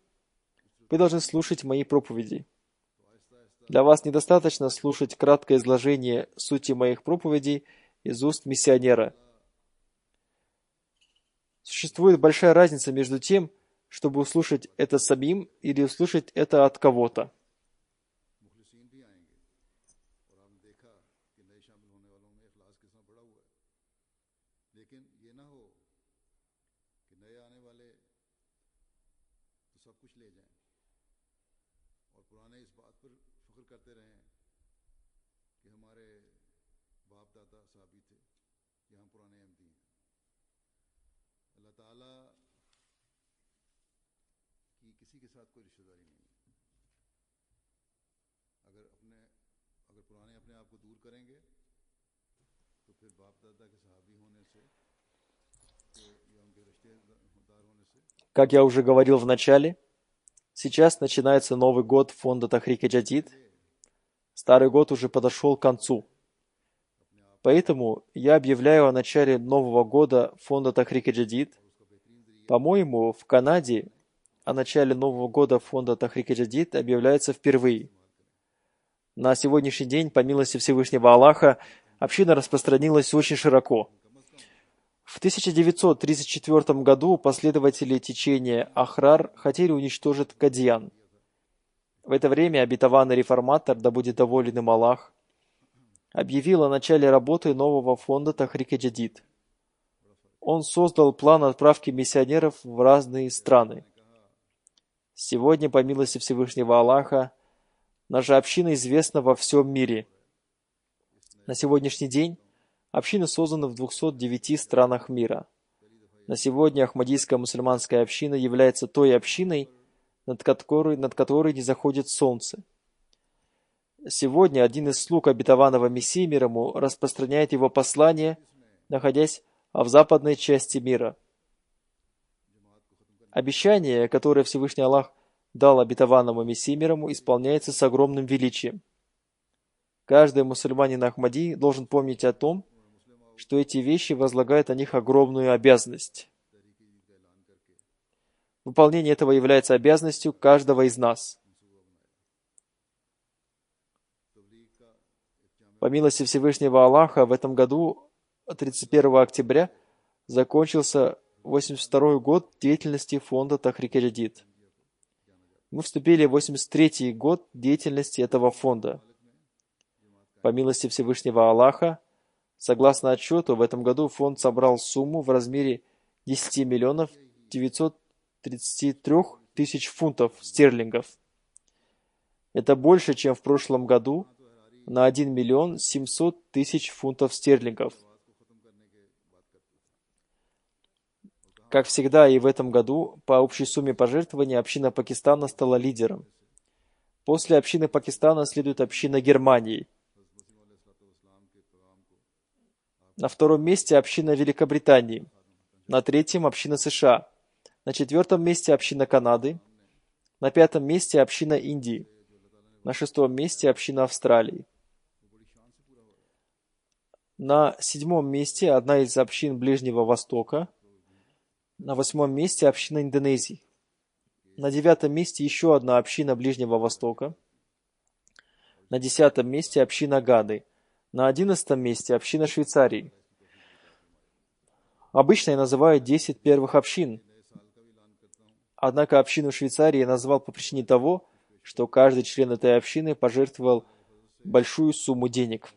вы должны слушать мои проповеди. Для вас недостаточно слушать краткое изложение сути моих проповедей из уст миссионера. Существует большая разница между тем, чтобы услышать это самим или услышать это от кого-то. Как я уже говорил в начале, сейчас начинается Новый год фонда Тахрик-и-Джадид. Старый год уже подошел к концу. Поэтому я объявляю о начале Нового года фонда Тахрик-и-Джадид. По-моему, в Канаде о начале Нового года фонда Тахрик-и-Джадид объявляется впервые. На сегодняшний день, по милости Всевышнего Аллаха, община распространилась очень широко. В 1934 году последователи течения Ахрар хотели уничтожить Кадьян. В это время обетованный реформатор, да будет доволен им Аллах, объявил о начале работы нового фонда Тахрик-и-Джадид. Он создал план отправки миссионеров в разные страны. Сегодня, по милости Всевышнего Аллаха, наша община известна во всем мире. На сегодняшний день общины созданы в 209 странах мира. На сегодня Ахмадийская мусульманская община является той общиной, над которой не заходит солнце. Сегодня один из слуг обетованного Мессии мир ему распространяет его послание, находясь в западной части мира. Обещание, которое Всевышний Аллах дал обетованному Мессии мир ему, исполняется с огромным величием. Каждый мусульманин Ахмади должен помнить о том, что эти вещи возлагают на них огромную обязанность. Выполнение этого является обязанностью каждого из нас. По милости Всевышнего Аллаха, в этом году, 31 октября, закончился 82-й год деятельности фонда Тахрик-и-Джадид. Мы вступили в 83-й год деятельности этого фонда. По милости Всевышнего Аллаха, согласно отчету, в этом году фонд собрал сумму в размере 10 миллионов 933 тысяч фунтов стерлингов. Это больше, чем в прошлом году, на 1 миллион 700 тысяч фунтов стерлингов. Как всегда и в этом году, по общей сумме пожертвований община Пакистана стала лидером. После общины Пакистана следует община Германии. На втором месте община Великобритании. На третьем община США. На четвертом месте община Канады. На пятом месте община Индии. На шестом месте община Австралии. На седьмом месте одна из общин Ближнего Востока. На восьмом месте община Индонезии. На девятом месте еще одна община Ближнего Востока. На 10-м месте община Ганы. На 11-м месте община Швейцарии. Обычно я называю 10 первых общин. Однако общину Швейцарии я назвал по причине того, что каждый член этой общины пожертвовал большую сумму денег.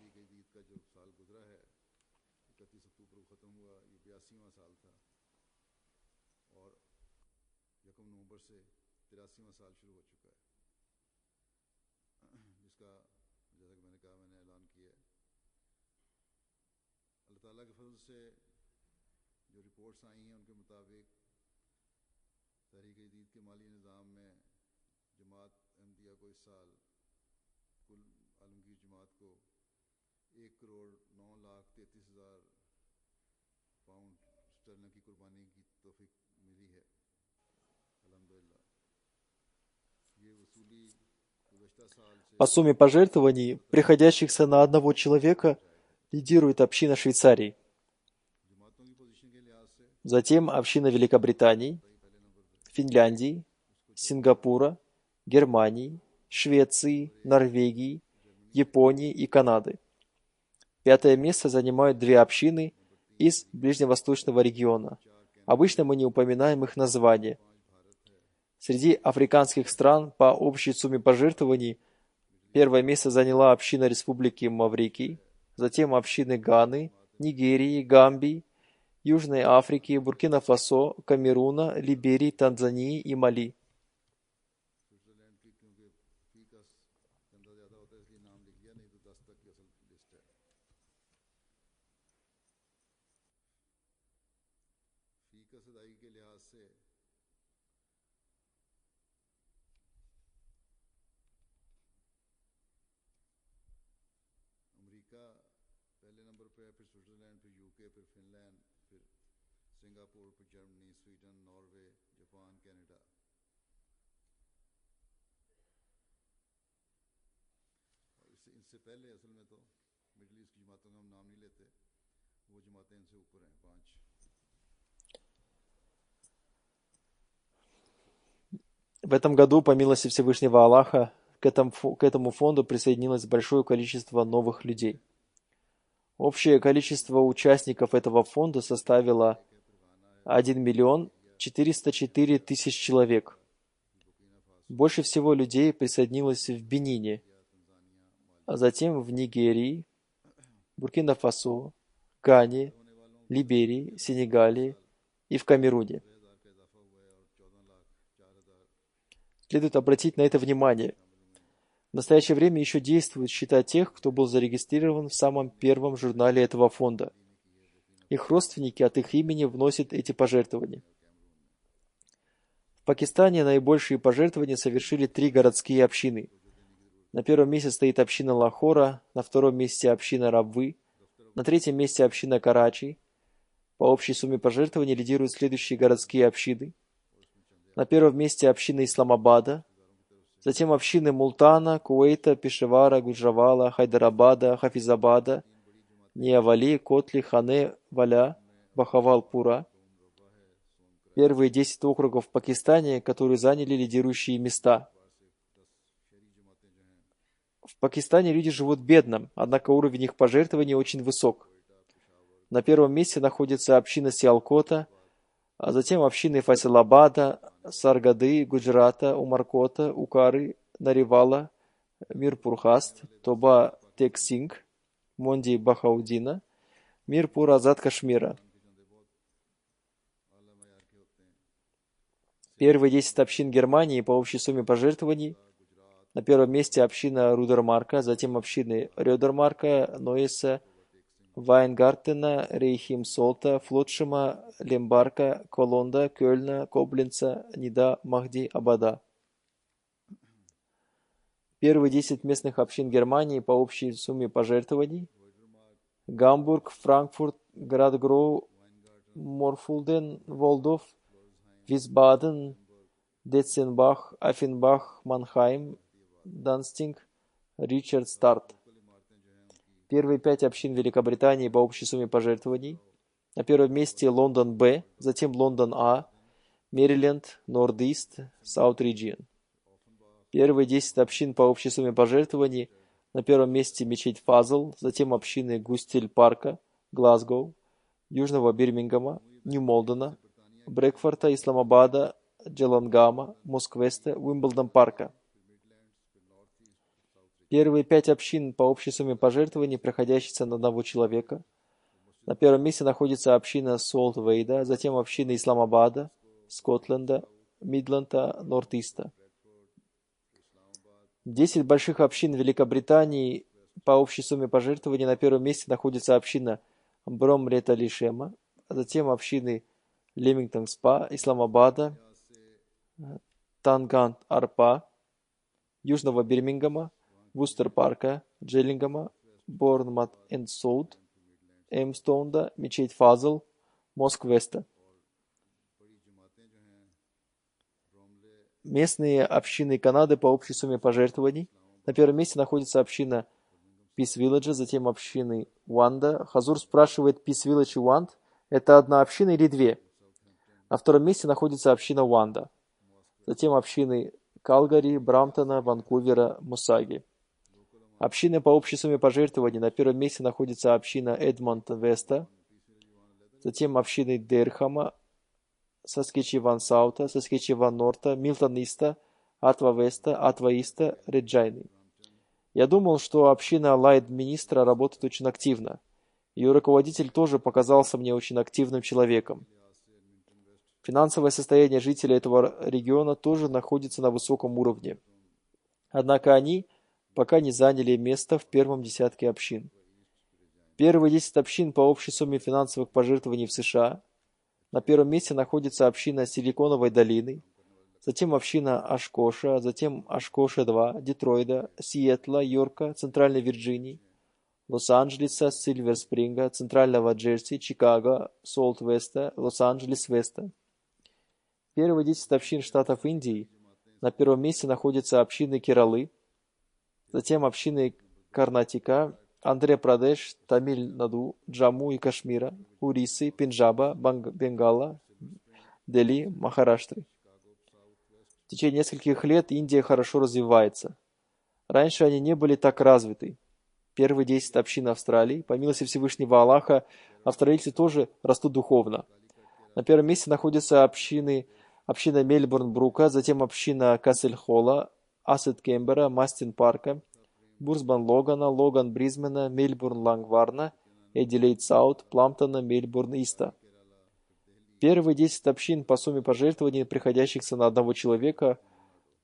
По сумме пожертвований, приходящихся на одного человека, лидирует община Швейцарии. Затем община Великобритании, Финляндии, Сингапура, Германии, Швеции, Норвегии, Японии и Канады. 5-е место занимают 2 общины из ближневосточного региона. Обычно мы не упоминаем их названия. Среди африканских стран по общей сумме пожертвований 1-е место заняла община Республики Маврикий, затем общины Ганы, Нигерии, Гамбии, Южной Африки, Буркина-Фасо, Камеруна, Либерии, Танзании и Мали. В этом году, по милости Всевышнего Аллаха, к этому фонду присоединилось большое количество новых людей. Общее количество участников этого фонда составило 1 миллион 404 тысяч человек. Больше всего людей присоединилось в Бенине, а затем в Нигерии, Буркина-Фасо, Гане, Либерии, Сенегале и в Камеруне. Следует обратить на это внимание. В настоящее время еще действуют счета тех, кто был зарегистрирован в самом первом журнале этого фонда. Их родственники от их имени вносят эти пожертвования. В Пакистане наибольшие пожертвования совершили 3 городские общины. На 1-м месте стоит община Лахора, на 2-м месте община Рабвы, на 3-м месте община Карачи. По общей сумме пожертвований лидируют следующие городские общины. На 1-м месте община Исламабада, затем общины Мултана, Куэйта, Пешавара, Гуджравала, Хайдарабада, Хафизабада, Ниавали, Котли, Хане, Валя, Бахавалпура. Первые 10 округов в Пакистане, которые заняли лидирующие места. В Пакистане люди живут бедно, однако уровень их пожертвований очень высок. На 1-м месте находится община Сиалкота, а затем общины Файсалабада, Саргады, Гуджрата, Умаркота, Укары, Наривала, Мирпурхаст, Тоба Тек-Синг, Монди Бахаудина, Мирпур Азад Кашмира. Первые 10 общин Германии по общей сумме пожертвований. На первом месте община Рудермарка, затем общины Рёдермарка, Нойеса, Вайнгартена, Рейхимсолта, Флотшема, Лембарка, Колонда, Кёльна, Коблинца, Нида, Махди, Абада. Первые 10 местных общин Германии по общей сумме пожертвований. Гамбург, Франкфурт, Градгроу, Морфулден, Волдов, Висбаден, Детценбах, Аффенбах, Манхайм, Данстинг, Ричардстарт. Первые 5 общин Великобритании по общей сумме пожертвований. На первом месте Лондон Б, затем Лондон А, Мэриленд, Норд-Ист, Саут-Риджион. Первые 10 общин по общей сумме пожертвований. На первом месте мечеть Фазл, затем общины Густель-Парка, Глазгоу, Южного Бирмингема, Нью-Молдена, Брекфорта, Исламабада, Джелангама, Москвеста, Уимблдон-Парка. Первые 5 общин по общей сумме пожертвований, приходящихся на одного человека. На первом месте находится община Солт-Вейда, затем общины Исламабада, Скотленда, Мидленда, Норт-Иста. 10 больших общин Великобритании по общей сумме пожертвований. На первом месте находится община Бромрета-Лишема, затем общины Лемингтон-Спа, Исламабада, Тангант-Арпа, Южного Бирмингема, Вустер-Парка, Джеллингема, Борнмат-энд-Соуд, Эмстоунда, мечеть Фазл, Москвеста. Местные общины Канады по общей сумме пожертвований. На первом месте находится община Peace Village, затем общины Уанда. Хазур спрашивает, Peace Village и Уанд – это одна община или две? На втором месте находится община Уанда. Затем общины Калгари, Брамптона, Ванкувера, Мусаги. Общины по общей сумме пожертвований. На первом месте находится община Эдмонтон-Веста, затем общины Дерхама, Саскечеван-Саута, Саскечеван-Норта, Милтон-Иста, Атва-Веста, Атва-Иста, Реджайны. Я думал, что община Лайд-Министра работает очень активно. Ее руководитель тоже показался мне очень активным человеком. Финансовое состояние жителей этого региона тоже находится на высоком уровне. Однако они пока не заняли место в первом десятке общин. Первые 10 общин по общей сумме финансовых пожертвований в США. На первом месте находится община Силиконовой долины, затем община Ашкоша, затем Ашкоша-2, Детройда, Сиэтла, Йорка, Центральной Вирджинии, Лос-Анджелеса, Сильвер-Спринга, Центрального Джерси, Чикаго, Солт-Веста, Лос-Анджелес-Веста. Первые 10 общин штатов Индии. На первом месте находятся общины Кералы, затем общины Карнатика, Андхра-Прадеш, Тамиль-Наду, Джамму и Кашмира, Урисы, Пенджаба, Бенгала, Дели, Махараштры. В течение нескольких лет Индия хорошо развивается. Раньше они не были так развиты. Первые 10 общин Австралии, по милости Всевышнего Аллаха, австралийцы тоже растут духовно. На первом месте находятся община Мельбурн-Брука, затем община Кассель-Холла, Ассет-Кембера, Мастин-Парка, Бурсбан-Логана, Логан-Брисбена, Мельбурн-Лангварна, Эдилейд-Саут, Пламптона, Мельбурн-Иста. Первые 10 общин по сумме пожертвований, приходящихся на одного человека.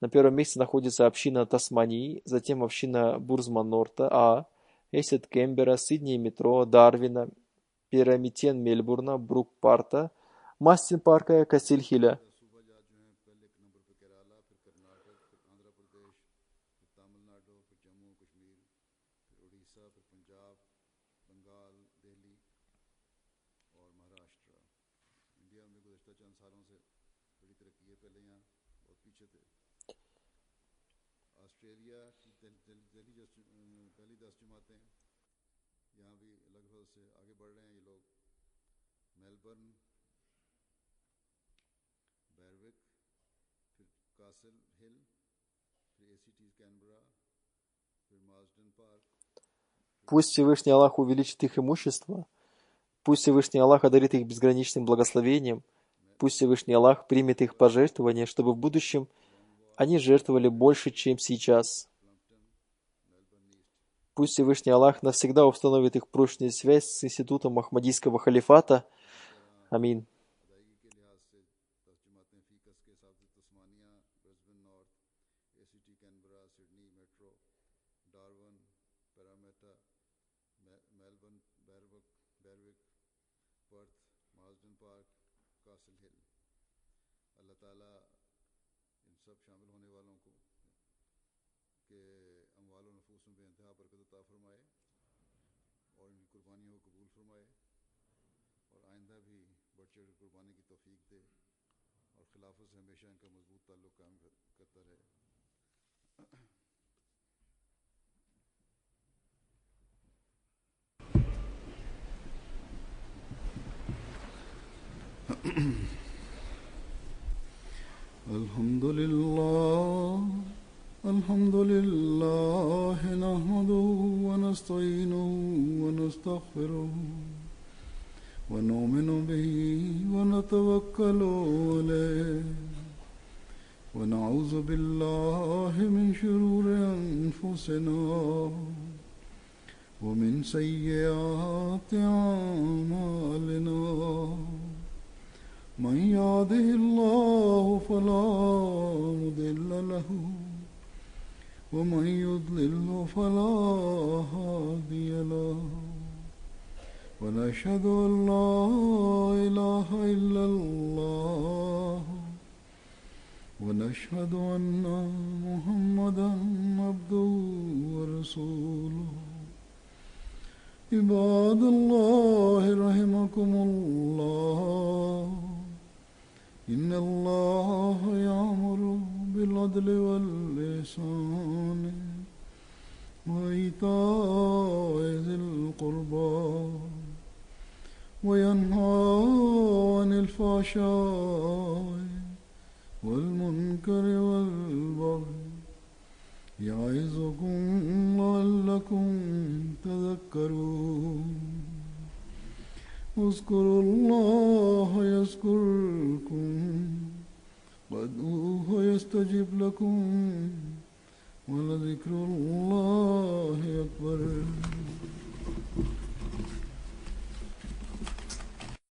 На первом месте находится община Тасмании, затем община Бурсман-Норта, Эссет-Кембера, Сидней-Метро, Дарвина, Пирамитен Мельбурна, Брук-Парта, Мастин-Парка, Кастиль-Хилля. Пусть Всевышний Аллах увеличит их имущество, пусть Всевышний Аллах одарит их безграничным благословением, пусть Всевышний Аллах примет их пожертвования, чтобы в будущем они жертвовали больше, чем сейчас. Пусть Всевышний Аллах навсегда установит их прочную связь с институтом Ахмадийского халифата. Амин. الحمد لله نحمده ونستعينه ونستغفره ونؤمن به ونتوكل عليه ونعوذ بالله من شرور أنفسنا ومن سيئات أعمالنا من يهده الله فلا مضل له ومن يضلل فلا هادي له ونشهد أن لا إله إلا الله ونشهد أن محمدا عبده ورسوله عباد الله رحمكم الله إن الله يأمر بالعدل والإحسان وإيتاء ذي القربى وينهى عن الفحشاء والمنكر والبغي يعظكم لعلكم تذكرون اذكروا الله يذكركم وادعوه يستجب لكم ولذكر الله أكبر